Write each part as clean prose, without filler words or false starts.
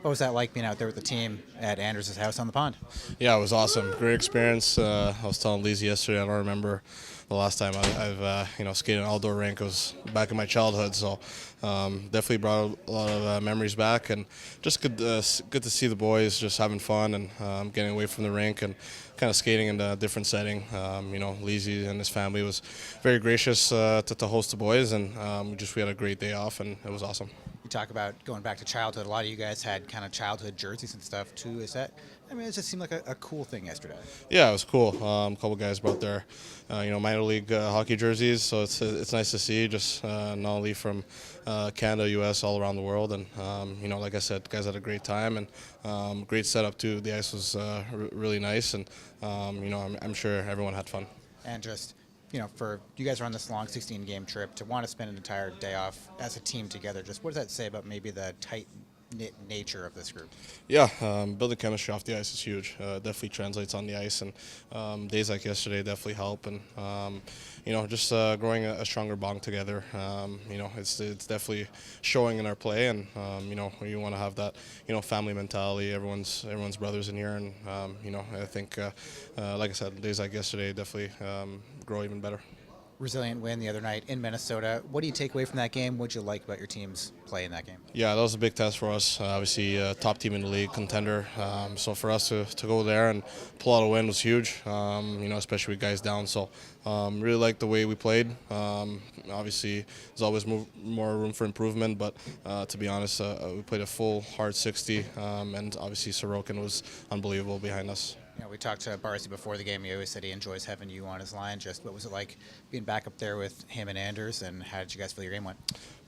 What was that like being out there with the team at Anders' house on the pond? Yeah, it was awesome. Great experience. I was telling Lizzie yesterday. I don't remember the last time I've skated an outdoor rink. It was back in my childhood, so definitely brought a lot of memories back, and just good to see the boys just having fun and getting away from the rink and kind of skating in a different setting. Lizzie and his family was very gracious to host the boys, and we had a great day off, and it was awesome. You talk about going back to childhood. A lot of you guys had kind of childhood jerseys and stuff too. It just seemed like a cool thing yesterday. Yeah, it was cool. A couple guys brought their, minor league hockey jerseys, so it's nice to see just not only from Canada, U.S., all around the world, and like I said, guys had a great time and great setup too. The ice was really nice, and I'm sure everyone had fun. And just, for you guys are on this long 16-game trip, to want to spend an entire day off as a team together, just what does that say about maybe the tight-knit nature of this group? Yeah, building chemistry off the ice is huge. Definitely translates on the ice, and days like yesterday definitely help. And just growing a stronger bond together. It's definitely showing in our play, and you want to have that family mentality. Everyone's brothers in here, and I think like I said, days like yesterday definitely grow even better. Resilient win the other night in Minnesota. What do you take away from that game? What did you like about your team's play in that game? Yeah, that was a big test for us. Obviously, top team in the league, contender. So for us to go there and pull out a win was huge, especially with guys down. So really liked the way we played. Obviously, there's always more room for improvement, but to be honest, we played a full, hard 60, and obviously Sorokin was unbelievable behind us. We talked to Barcy before the game. He always said he enjoys having you on his line. Just what was it like being back up there with him and Anders, and how did you guys feel your game went?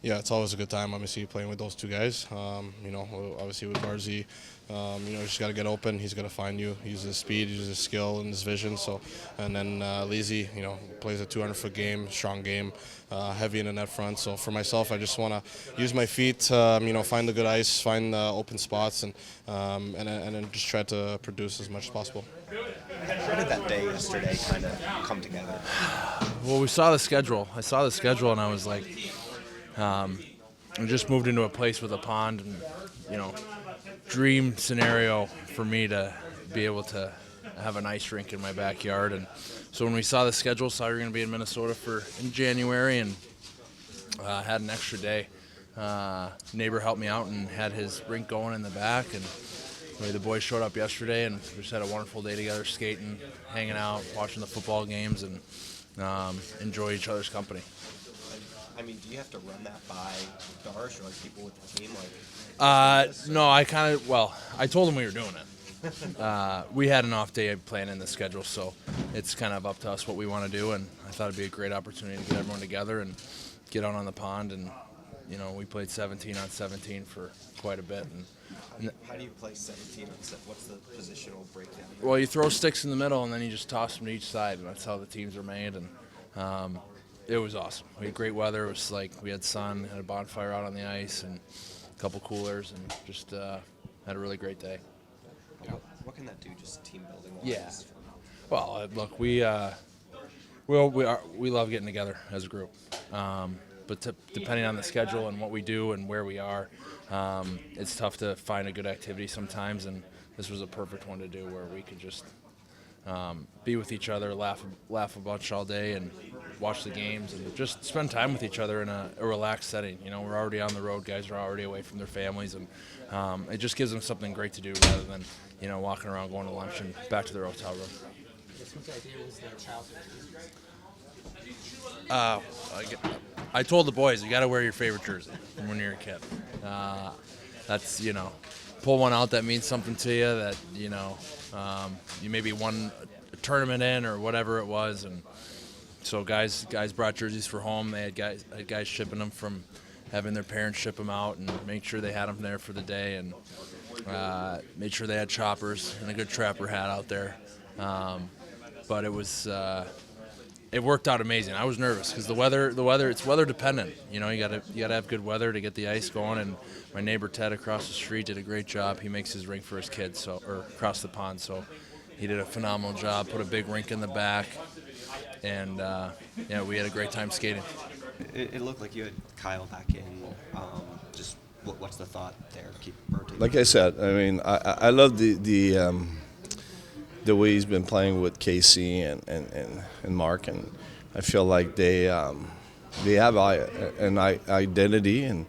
Yeah, it's always a good time, obviously, playing with those two guys. Obviously with Barcy, you just got to get open. He's got to find you. He uses his speed, he uses his skill and his vision. So, and then Lizzie, plays a 200-foot game, strong game, heavy in the net front. So for myself, I just want to use my feet, find the good ice, find the open spots, and then just try to produce as much as possible. How did that day yesterday kind of come together? Well, we saw the schedule. I saw the schedule, and I was like, I just moved into a place with a pond, and dream scenario for me to be able to have an ice rink in my backyard. And so when we saw the schedule, saw we were going to be in Minnesota in January, and had an extra day. Neighbor helped me out and had his rink going in the back, and the boys showed up yesterday, and we just had a wonderful day together, skating, hanging out, watching the football games, and enjoy each other's company. I mean, do you have to run that by Darsh or people with the team? No, I told them we were doing it. We had an off day planning the schedule, so it's kind of up to us what we want to do, and I thought it'd be a great opportunity to get everyone together and get out on the pond, and we played 17 on 17 for quite a bit. And how do you play 17 on 17? What's the positional breakdown? Well, you throw sticks in the middle, and then you just toss them to each side, and that's how the teams are made. And it was awesome. We had great weather. It was like we had sun, had a bonfire out on the ice, and a couple coolers, and just had a really great day. What can that do, just team building? Yeah. Well, look, we love getting together as a group. But depending on the schedule and what we do and where we are, it's tough to find a good activity sometimes, and this was a perfect one to do where we could just be with each other, laugh a bunch all day, and watch the games, and just spend time with each other in a relaxed setting. We're already on the road, guys are already away from their families, and it just gives them something great to do rather than walking around, going to lunch, and back to their hotel room. I told the boys, you got to wear your favorite jersey from when you're a kid. That's, pull one out that means something to you, that, you maybe won a tournament in or whatever it was. And so guys brought jerseys for home. They had guys shipping them from having their parents ship them out and make sure they had them there for the day, and made sure they had choppers and a good trapper hat out there. But it was... It worked out amazing. I was nervous because the weather, it's weather dependent. You gotta have good weather to get the ice going. And my neighbor Ted across the street did a great job. He makes his rink for his kids, or across the pond. So he did a phenomenal job. Put a big rink in the back, and we had a great time skating. It looked like you had Kyle back in. What's the thought there? Keep rotating Like I said, I mean, I love the way he's been playing with Casey and Mark, and I feel like they have an identity, and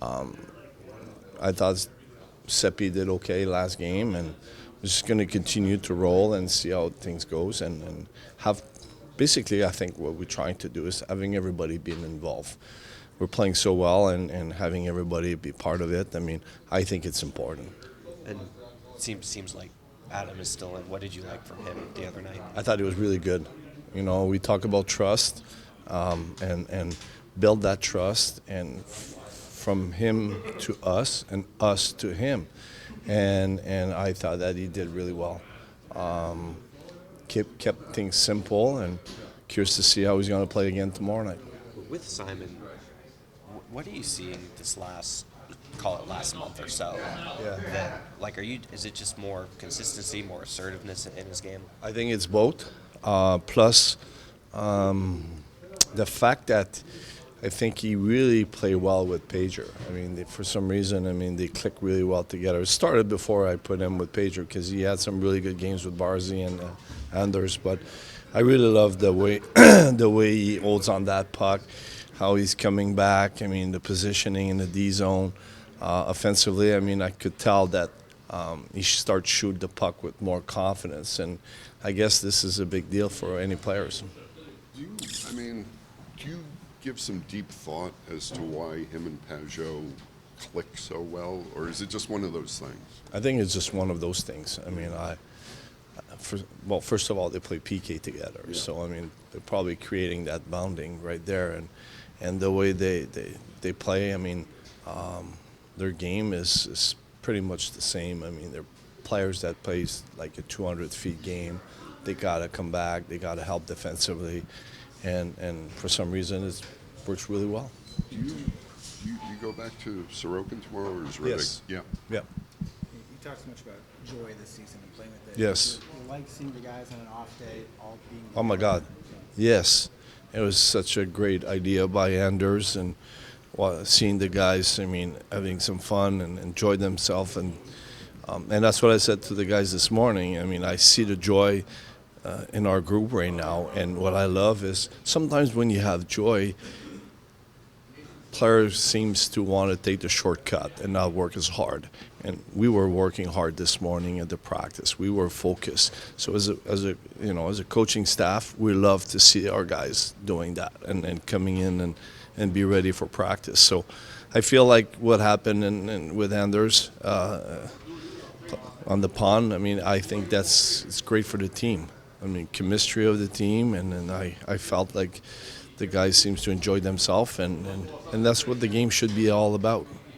I thought Seppi did okay last game, and we're just going to continue to roll and see how things goes, and have basically, I think what we're trying to do is having everybody being involved. We're playing so well, and having everybody be part of it. I mean, I think it's important. And seems like Adam is still in. What did you like from him the other night? I thought it was really good. You know, we talk about trust, and build that trust, and from him to us and us to him, and I thought that he did really well. Kept things simple, and curious to see how he's going to play again tomorrow night. With Simon, what are you seeing this last month or so? Yeah. That, like, is it just more consistency, more assertiveness in his game? I think it's both. Plus, the fact that I think he really played well with Pager. I mean, for some reason, I mean, they click really well together. It started before I put him with Pager because he had some really good games with Barzy and Anders. But I really love the way the way he holds on that puck, how he's coming back. I mean, the positioning in the D zone. Offensively, I mean, I could tell that he starts shoot the puck with more confidence, and I guess this is a big deal for any players. Do you give some deep thought as to why him and Pajot click so well, or is it just one of those things? I think it's just one of those things. I mean, first of all, they play PK together, Yeah. so I mean, they're probably creating that bonding right there, and the way they play. I mean, their game is pretty much the same. I mean, they're players that plays like a 200 feet game. They gotta come back. They gotta help defensively, and for some reason, it works really well. Do you go back to Sorokin tomorrow, or is Riddick? Yes. Yeah. Yeah. You talked so much about joy this season and playing with it. Yes. You like seeing the guys on an off day all being. Oh my God, yes, it was such a great idea by Anders, and seeing the guys, I mean, having some fun and enjoy themselves, and that's what I said to the guys this morning. I mean, I see the joy in our group right now, and what I love is sometimes when you have joy, players seems to want to take the shortcut and not work as hard. And we were working hard this morning at the practice. We were focused. So as a coaching staff, we love to see our guys doing that and coming in and be ready for practice. So I feel like what happened with Anders on the pond, I mean, I think it's great for the team. I mean, chemistry of the team, and I felt like the guys seems to enjoy themselves, and that's what the game should be all about.